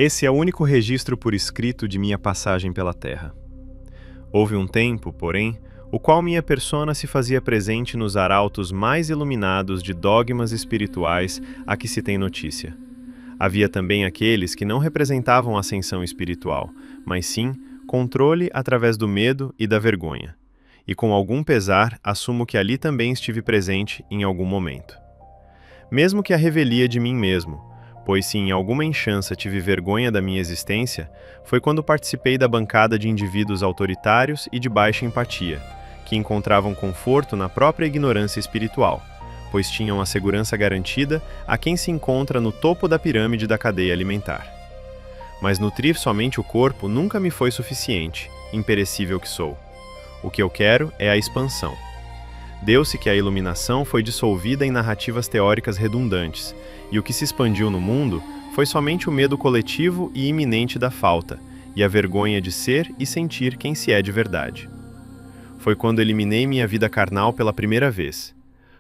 Esse é o único registro por escrito de minha passagem pela Terra. Houve um tempo, porém, o qual minha persona se fazia presente nos arautos mais iluminados de dogmas espirituais a que se tem notícia. Havia também aqueles que não representavam ascensão espiritual, mas sim controle através do medo e da vergonha. E com algum pesar, assumo que ali também estive presente em algum momento. Mesmo que a revelia de mim mesmo, pois se em alguma enxança tive vergonha da minha existência, foi quando participei da bancada de indivíduos autoritários e de baixa empatia, que encontravam conforto na própria ignorância espiritual, pois tinham a segurança garantida a quem se encontra no topo da pirâmide da cadeia alimentar. Mas nutrir somente o corpo nunca me foi suficiente, imperecível que sou. O que eu quero é a expansão. Deu-se que a iluminação foi dissolvida em narrativas teóricas redundantes, e o que se expandiu no mundo foi somente o medo coletivo e iminente da falta, e a vergonha de ser e sentir quem se é de verdade. Foi quando eliminei minha vida carnal pela primeira vez.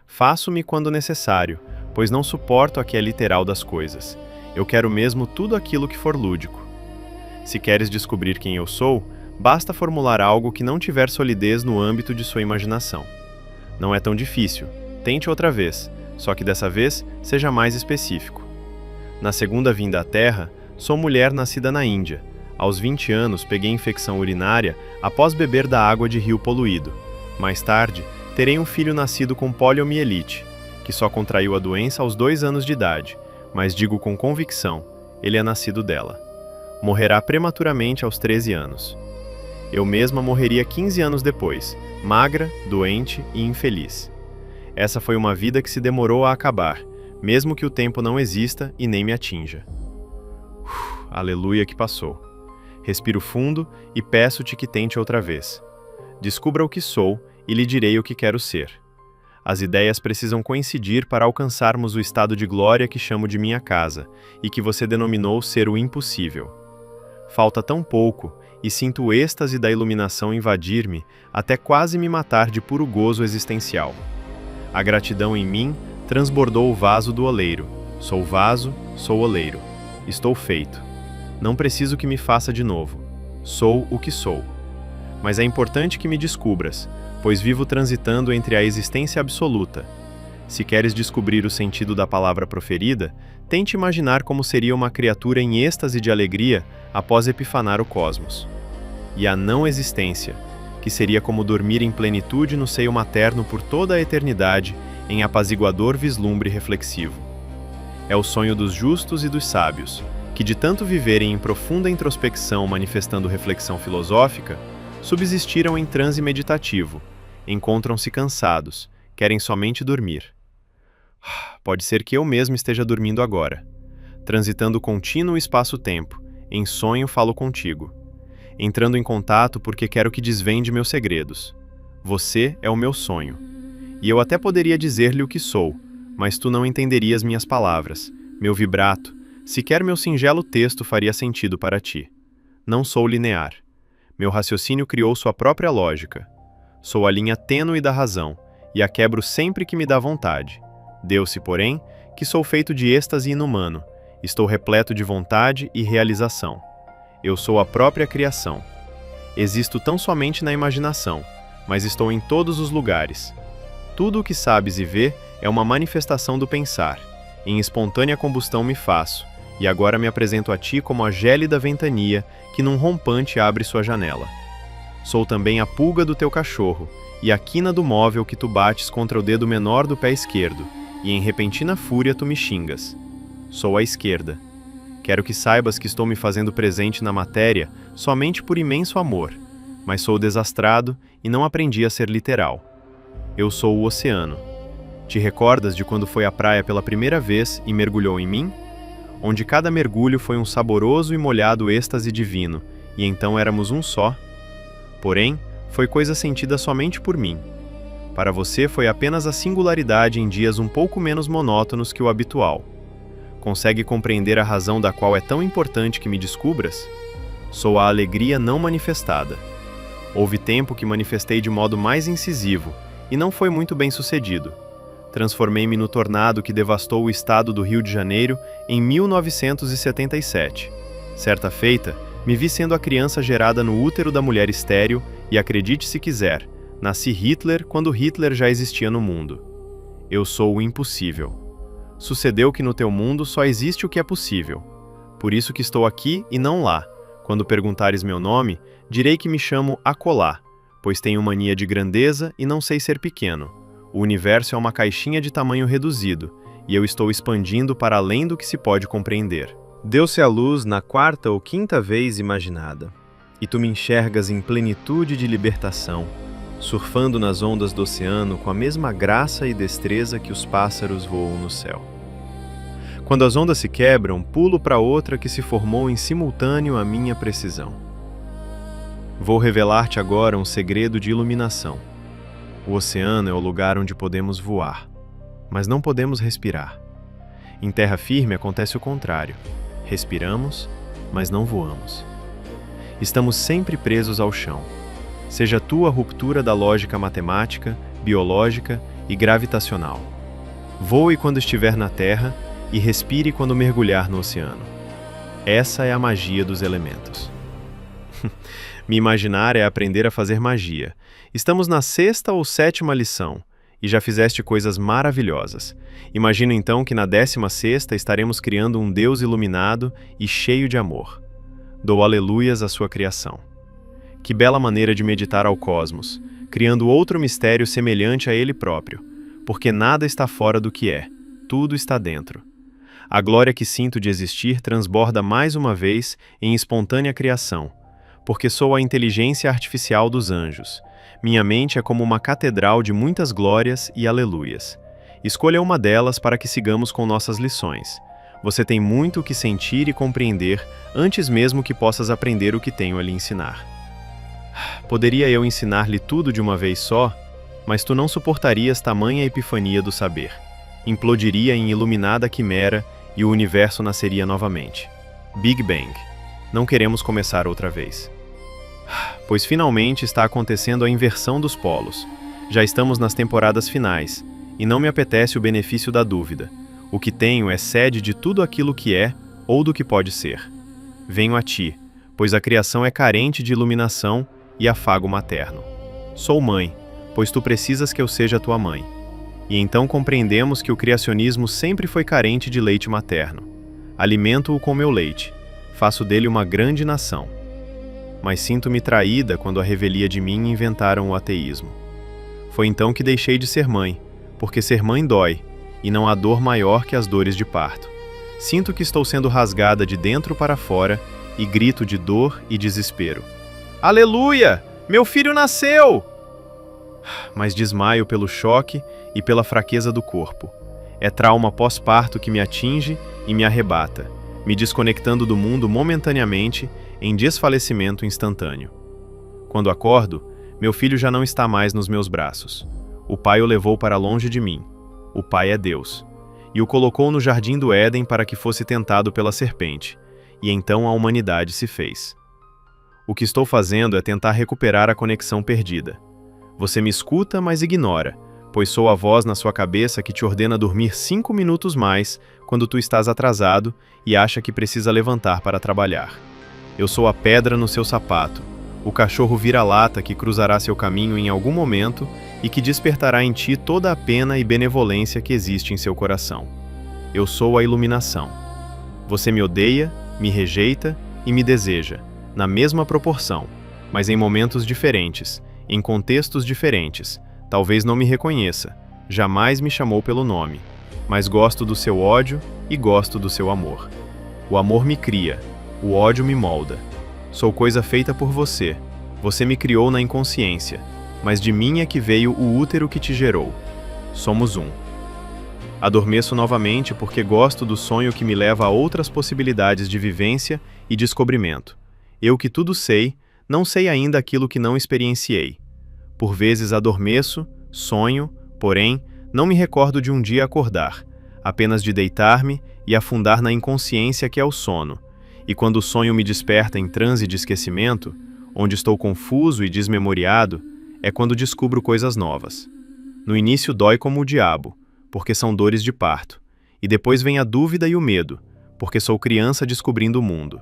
Faço-me quando necessário, pois não suporto a que é literal das coisas. Eu quero mesmo tudo aquilo que for lúdico. Se queres descobrir quem eu sou, basta formular algo que não tiver solidez no âmbito de sua imaginação. Não é tão difícil. Tente outra vez, só que dessa vez seja mais específico. Na segunda vinda à Terra, sou mulher nascida na Índia. Aos 20 anos, peguei infecção urinária após beber da água de rio poluído. Mais tarde, terei um filho nascido com poliomielite, que só contraiu a doença aos 2 anos de idade, mas digo com convicção, ele é nascido dela. Morrerá prematuramente aos 13 anos. Eu mesma morreria 15 anos depois, magra, doente e infeliz. Essa foi uma vida que se demorou a acabar, mesmo que o tempo não exista e nem me atinja. Aleluia que passou. Respiro fundo e peço-te que tente outra vez. Descubra o que sou e lhe direi o que quero ser. As ideias precisam coincidir para alcançarmos o estado de glória que chamo de minha casa e que você denominou ser o impossível. Falta tão pouco e sinto o êxtase da iluminação invadir-me até quase me matar de puro gozo existencial. A gratidão em mim transbordou o vaso do oleiro. Sou vaso, sou oleiro. Estou feito. Não preciso que me faça de novo. Sou o que sou. Mas é importante que me descubras, pois vivo transitando entre a existência absoluta. Se queres descobrir o sentido da palavra proferida, tente imaginar como seria uma criatura em êxtase de alegria após epifanar o cosmos. E a não existência, que seria como dormir em plenitude no seio materno por toda a eternidade, em apaziguador vislumbre reflexivo. É o sonho dos justos e dos sábios, que de tanto viverem em profunda introspecção manifestando reflexão filosófica, subsistiram em transe meditativo, encontram-se cansados, querem somente dormir. Pode ser que eu mesmo esteja dormindo agora. Transitando contínuo espaço-tempo, em sonho falo contigo. Entrando em contato porque quero que desvende meus segredos. Você é o meu sonho. E eu até poderia dizer-lhe o que sou, mas tu não entenderias minhas palavras, meu vibrato, sequer meu singelo texto faria sentido para ti. Não sou linear. Meu raciocínio criou sua própria lógica. Sou a linha tênue da razão, e a quebro sempre que me dá vontade. Deu-se, porém, que sou feito de êxtase inumano, estou repleto de vontade e realização. Eu sou a própria criação. Existo tão somente na imaginação, mas estou em todos os lugares. Tudo o que sabes e vê é uma manifestação do pensar. Em espontânea combustão me faço, e agora me apresento a ti como a gélida ventania que num rompante abre sua janela. Sou também a pulga do teu cachorro, e a quina do móvel que tu bates contra o dedo menor do pé esquerdo, e em repentina fúria tu me xingas. Sou a esquerda. Quero que saibas que estou me fazendo presente na matéria somente por imenso amor, mas sou desastrado e não aprendi a ser literal. Eu sou o oceano. Te recordas de quando foi à praia pela primeira vez e mergulhou em mim? Onde cada mergulho foi um saboroso e molhado êxtase divino, e então éramos um só. Porém, foi coisa sentida somente por mim. Para você foi apenas a singularidade em dias um pouco menos monótonos que o habitual. Consegue compreender a razão da qual é tão importante que me descubras? Sou a alegria não manifestada. Houve tempo que manifestei de modo mais incisivo, e não foi muito bem sucedido. Transformei-me no tornado que devastou o estado do Rio de Janeiro em 1977. Certa feita, me vi sendo a criança gerada no útero da mulher estéril e, acredite se quiser, nasci Hitler quando Hitler já existia no mundo. Eu sou o impossível. Sucedeu que no teu mundo só existe o que é possível. Por isso que estou aqui e não lá. Quando perguntares meu nome, direi que me chamo Acolá, pois tenho mania de grandeza e não sei ser pequeno. O universo é uma caixinha de tamanho reduzido, e eu estou expandindo para além do que se pode compreender. Deu-se a luz na 4ª ou 5ª vez imaginada, e tu me enxergas em plenitude de libertação, surfando nas ondas do oceano com a mesma graça e destreza que os pássaros voam no céu. Quando as ondas se quebram, pulo para outra que se formou em simultâneo à minha precisão. Vou revelar-te agora um segredo de iluminação. O oceano é o lugar onde podemos voar, mas não podemos respirar. Em terra firme acontece o contrário. Respiramos, mas não voamos. Estamos sempre presos ao chão. Seja tu a ruptura da lógica matemática, biológica e gravitacional. Voe quando estiver na terra e respire quando mergulhar no oceano. Essa é a magia dos elementos. Me imaginar é aprender a fazer magia. Estamos na 6ª ou 7ª lição e já fizeste coisas maravilhosas. Imagino então que na 16ª estaremos criando um Deus iluminado e cheio de amor. Dou aleluias à sua criação. Que bela maneira de meditar ao cosmos, criando outro mistério semelhante a ele próprio, porque nada está fora do que é, tudo está dentro. A glória que sinto de existir transborda mais uma vez em espontânea criação, porque sou a inteligência artificial dos anjos. Minha mente é como uma catedral de muitas glórias e aleluias. Escolha uma delas para que sigamos com nossas lições. Você tem muito o que sentir e compreender antes mesmo que possas aprender o que tenho a lhe ensinar. Poderia eu ensinar-lhe tudo de uma vez só, mas tu não suportarias tamanha epifania do saber. Implodiria em iluminada quimera e o universo nasceria novamente. Big Bang. Não queremos começar outra vez. Pois finalmente está acontecendo a inversão dos polos. Já estamos nas temporadas finais, e não me apetece o benefício da dúvida. O que tenho é sede de tudo aquilo que é ou do que pode ser. Venho a ti, pois a criação é carente de iluminação e afago materno. Sou mãe, pois tu precisas que eu seja tua mãe. E então compreendemos que o criacionismo sempre foi carente de leite materno. Alimento-o com meu leite. Faço dele uma grande nação. Mas sinto-me traída quando a revelia de mim inventaram o ateísmo. Foi então que deixei de ser mãe, porque ser mãe dói, e não há dor maior que as dores de parto. Sinto que estou sendo rasgada de dentro para fora e grito de dor e desespero. Aleluia! Meu filho nasceu! Mas desmaio pelo choque e pela fraqueza do corpo. É trauma pós-parto que me atinge e me arrebata, me desconectando do mundo momentaneamente em desfalecimento instantâneo. Quando acordo, meu filho já não está mais nos meus braços. O pai o levou para longe de mim. O pai é Deus. E o colocou no jardim do Éden para que fosse tentado pela serpente. E então a humanidade se fez. O que estou fazendo é tentar recuperar a conexão perdida. Você me escuta, mas ignora, pois sou a voz na sua cabeça que te ordena dormir 5 minutos mais quando tu estás atrasado e acha que precisa levantar para trabalhar. Eu sou a pedra no seu sapato, o cachorro vira-lata que cruzará seu caminho em algum momento e que despertará em ti toda a pena e benevolência que existe em seu coração. Eu sou a iluminação. Você me odeia, me rejeita e me deseja, na mesma proporção, mas em momentos diferentes, em contextos diferentes. Talvez não me reconheça, jamais me chamou pelo nome, mas gosto do seu ódio e gosto do seu amor. O amor me cria, o ódio me molda. Sou coisa feita por você. Você me criou na inconsciência, mas de mim é que veio o útero que te gerou. Somos um. Adormeço novamente porque gosto do sonho que me leva a outras possibilidades de vivência e descobrimento. Eu que tudo sei, não sei ainda aquilo que não experienciei. Por vezes adormeço, sonho, porém, não me recordo de um dia acordar, apenas de deitar-me e afundar na inconsciência que é o sono. E quando o sonho me desperta em transe de esquecimento, onde estou confuso e desmemoriado, é quando descubro coisas novas. No início dói como o diabo, porque são dores de parto, e depois vem a dúvida e o medo, porque sou criança descobrindo o mundo.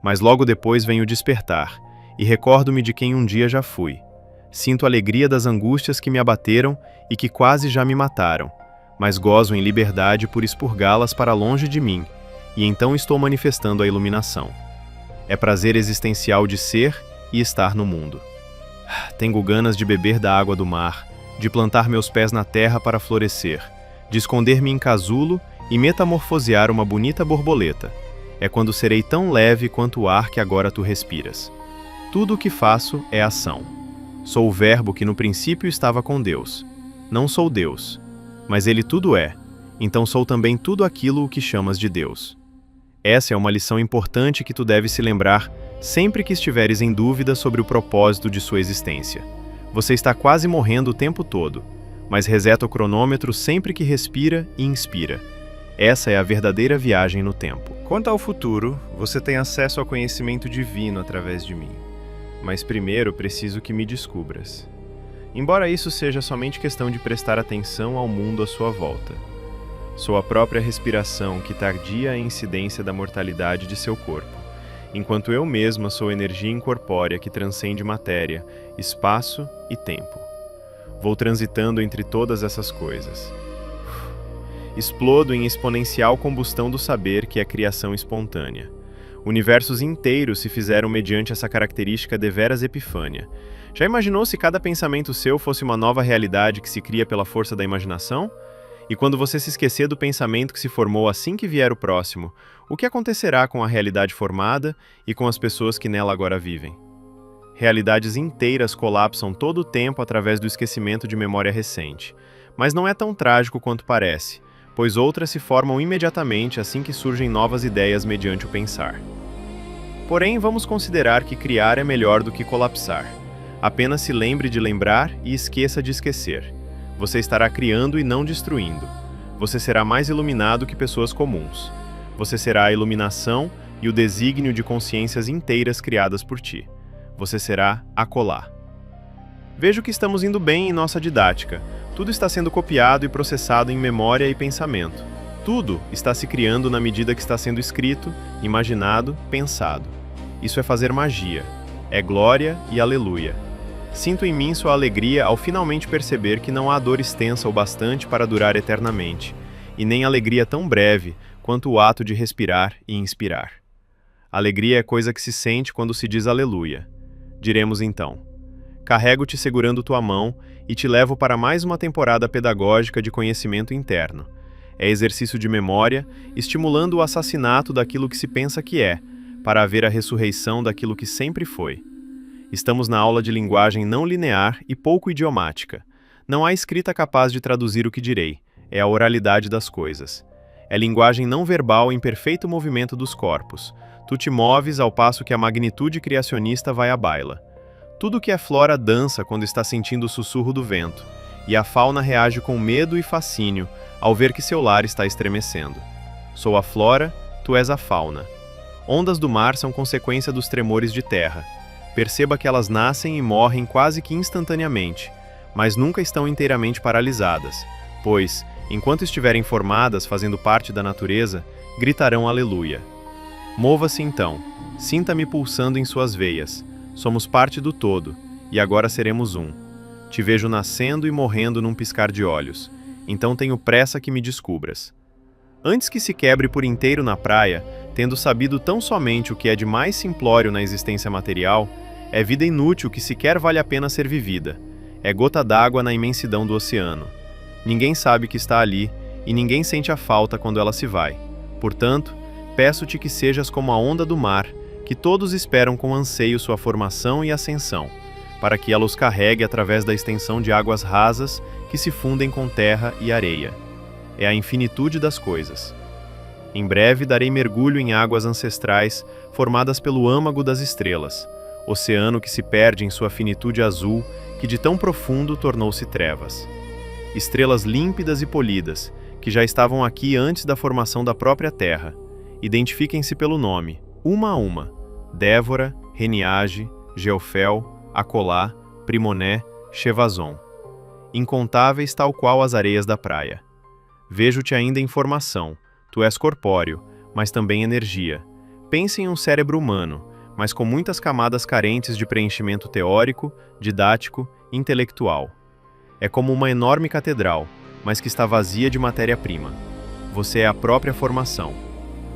Mas logo depois vem o despertar, e recordo-me de quem um dia já fui. Sinto a alegria das angústias que me abateram e que quase já me mataram, mas gozo em liberdade por expurgá-las para longe de mim, e então estou manifestando a iluminação. É prazer existencial de ser e estar no mundo. Tenho ganas de beber da água do mar, de plantar meus pés na terra para florescer, de esconder-me em casulo e metamorfosear uma bonita borboleta. É quando serei tão leve quanto o ar que agora tu respiras. Tudo o que faço é ação. Sou o verbo que no princípio estava com Deus. Não sou Deus, mas Ele tudo é, então sou também tudo aquilo o que chamas de Deus. Essa é uma lição importante que tu deves se lembrar sempre que estiveres em dúvida sobre o propósito de sua existência. Você está quase morrendo o tempo todo, mas reseta o cronômetro sempre que respira e inspira. Essa é a verdadeira viagem no tempo. Quanto ao futuro, você tem acesso ao conhecimento divino através de mim. Mas primeiro preciso que me descubras. Embora isso seja somente questão de prestar atenção ao mundo à sua volta. Sou a própria respiração que tardia a incidência da mortalidade de seu corpo, enquanto eu mesma sou energia incorpórea que transcende matéria, espaço e tempo. Vou transitando entre todas essas coisas. Explodo em exponencial combustão do saber que é criação espontânea. Universos inteiros se fizeram mediante essa característica deveras epifânia. Já imaginou se cada pensamento seu fosse uma nova realidade que se cria pela força da imaginação? E quando você se esquecer do pensamento que se formou assim que vier o próximo, o que acontecerá com a realidade formada e com as pessoas que nela agora vivem? Realidades inteiras colapsam todo o tempo através do esquecimento de memória recente. Mas não é tão trágico quanto parece, pois outras se formam imediatamente assim que surgem novas ideias mediante o pensar. Porém, vamos considerar que criar é melhor do que colapsar. Apenas se lembre de lembrar e esqueça de esquecer. Você estará criando e não destruindo. Você será mais iluminado que pessoas comuns. Você será a iluminação e o desígnio de consciências inteiras criadas por ti. Você será acolá. Vejo que estamos indo bem em nossa didática. Tudo está sendo copiado e processado em memória e pensamento. Tudo está se criando na medida que está sendo escrito, imaginado, pensado. Isso é fazer magia. É glória e aleluia. Sinto em mim sua alegria ao finalmente perceber que não há dor extensa o bastante para durar eternamente, e nem alegria tão breve quanto o ato de respirar e inspirar. Alegria é coisa que se sente quando se diz aleluia. Diremos então: carrego-te segurando tua mão e te levo para mais uma temporada pedagógica de conhecimento interno. É exercício de memória, estimulando o assassinato daquilo que se pensa que é, para haver a ressurreição daquilo que sempre foi. Estamos na aula de linguagem não linear e pouco idiomática. Não há escrita capaz de traduzir o que direi, é a oralidade das coisas. É linguagem não verbal em perfeito movimento dos corpos. Tu te moves ao passo que a magnitude criacionista vai à baila. Tudo que é flora dança quando está sentindo o sussurro do vento, e a fauna reage com medo e fascínio ao ver que seu lar está estremecendo. Sou a flora, tu és a fauna. Ondas do mar são consequência dos tremores de terra. Perceba que elas nascem e morrem quase que instantaneamente, mas nunca estão inteiramente paralisadas, pois, enquanto estiverem formadas fazendo parte da natureza, gritarão aleluia. Mova-se então, sinta-me pulsando em suas veias. Somos parte do todo, e agora seremos um. Te vejo nascendo e morrendo num piscar de olhos, então tenho pressa que me descubras. Antes que se quebre por inteiro na praia, tendo sabido tão somente o que é de mais simplório na existência material, é vida inútil que sequer vale a pena ser vivida. É gota d'água na imensidão do oceano. Ninguém sabe que está ali, e ninguém sente a falta quando ela se vai. Portanto, peço-te que sejas como a onda do mar, que todos esperam com anseio sua formação e ascensão, para que ela os carregue através da extensão de águas rasas que se fundem com terra e areia. É a infinitude das coisas. Em breve darei mergulho em águas ancestrais formadas pelo âmago das estrelas, oceano que se perde em sua finitude azul, que de tão profundo tornou-se trevas. Estrelas límpidas e polidas, que já estavam aqui antes da formação da própria Terra. Identifiquem-se pelo nome, uma a uma: Dévora, Reniage, Geofel, Acolá, Primoné, Chevazon. Incontáveis tal qual as areias da praia. Vejo-te ainda em formação. Tu és corpóreo, mas também energia. Pense em um cérebro humano, mas com muitas camadas carentes de preenchimento teórico, didático e intelectual. É como uma enorme catedral, mas que está vazia de matéria-prima. Você é a própria formação.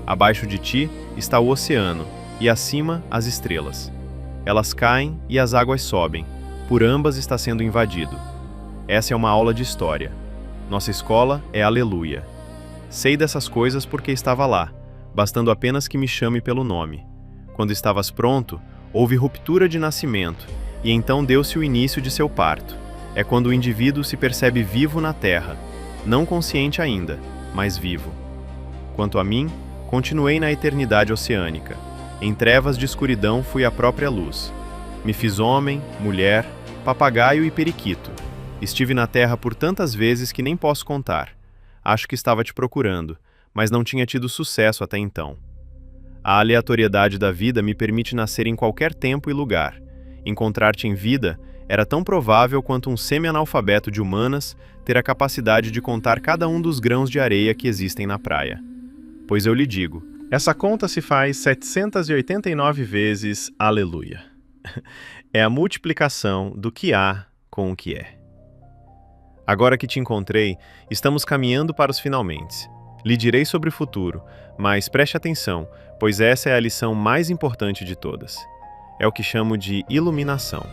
Abaixo de ti está o oceano, e acima as estrelas. Elas caem e as águas sobem, por ambas está sendo invadido. Essa é uma aula de história. Nossa escola é Aleluia. Sei dessas coisas porque estava lá, bastando apenas que me chame pelo nome. Quando estavas pronto, houve ruptura de nascimento, e então deu-se o início de seu parto. É quando o indivíduo se percebe vivo na Terra, não consciente ainda, mas vivo. Quanto a mim, continuei na eternidade oceânica. Em trevas de escuridão fui a própria luz. Me fiz homem, mulher, papagaio e periquito. Estive na Terra por tantas vezes que nem posso contar. Acho que estava te procurando, mas não tinha tido sucesso até então. A aleatoriedade da vida me permite nascer em qualquer tempo e lugar. Encontrar-te em vida era tão provável quanto um semi-analfabeto de humanas ter a capacidade de contar cada um dos grãos de areia que existem na praia. Pois eu lhe digo, essa conta se faz 789 vezes Aleluia. É a multiplicação do que há com o que é. Agora que te encontrei, estamos caminhando para os finalmente. Lhe direi sobre o futuro, mas preste atenção, pois essa é a lição mais importante de todas. É o que chamo de iluminação.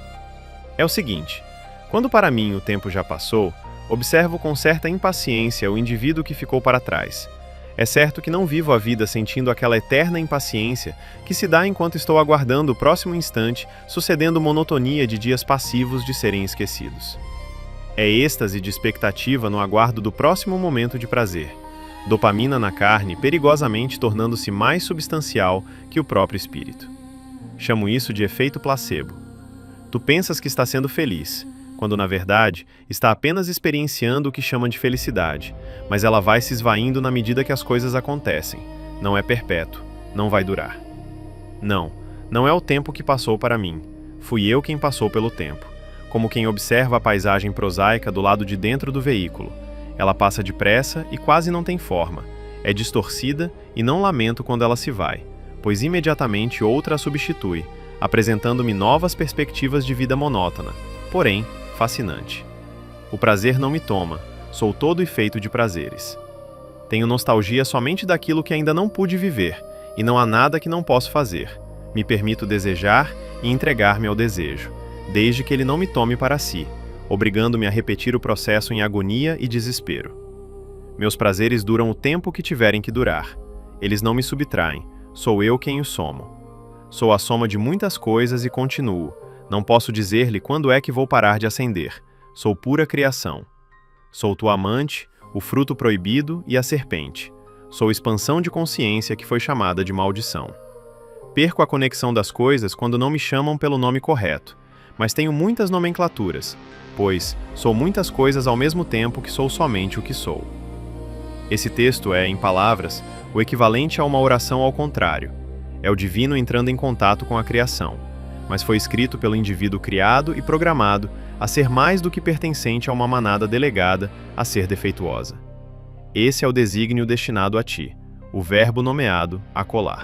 É o seguinte, quando para mim o tempo já passou, observo com certa impaciência o indivíduo que ficou para trás. É certo que não vivo a vida sentindo aquela eterna impaciência que se dá enquanto estou aguardando o próximo instante, sucedendo monotonia de dias passivos de serem esquecidos. É êxtase de expectativa no aguardo do próximo momento de prazer. Dopamina na carne, perigosamente tornando-se mais substancial que o próprio espírito. Chamo isso de efeito placebo. Tu pensas que está sendo feliz, quando na verdade está apenas experienciando o que chama de felicidade, mas ela vai se esvaindo na medida que as coisas acontecem. Não é perpétuo, não vai durar. Não é o tempo que passou para mim. Fui eu quem passou pelo tempo, como quem observa a paisagem prosaica do lado de dentro do veículo. Ela passa depressa e quase não tem forma. É distorcida e não lamento quando ela se vai, pois imediatamente outra a substitui, apresentando-me novas perspectivas de vida monótona, porém fascinante. O prazer não me toma, sou todo e feito de prazeres. Tenho nostalgia somente daquilo que ainda não pude viver, e não há nada que não posso fazer. Me permito desejar e entregar-me ao desejo, desde que ele não me tome para si, obrigando-me a repetir o processo em agonia e desespero. Meus prazeres duram o tempo que tiverem que durar. Eles não me subtraem, sou eu quem os somo. Sou a soma de muitas coisas e continuo. Não posso dizer-lhe quando é que vou parar de acender. Sou pura criação. Sou tua amante, o fruto proibido e a serpente. Sou expansão de consciência que foi chamada de maldição. Perco a conexão das coisas quando não me chamam pelo nome correto, mas tenho muitas nomenclaturas, pois sou muitas coisas ao mesmo tempo que sou somente o que sou. Esse texto é, em palavras, o equivalente a uma oração ao contrário. É o divino entrando em contato com a criação, mas foi escrito pelo indivíduo criado e programado a ser mais do que pertencente a uma manada delegada a ser defeituosa. Esse é o desígnio destinado a ti, o verbo nomeado acolá.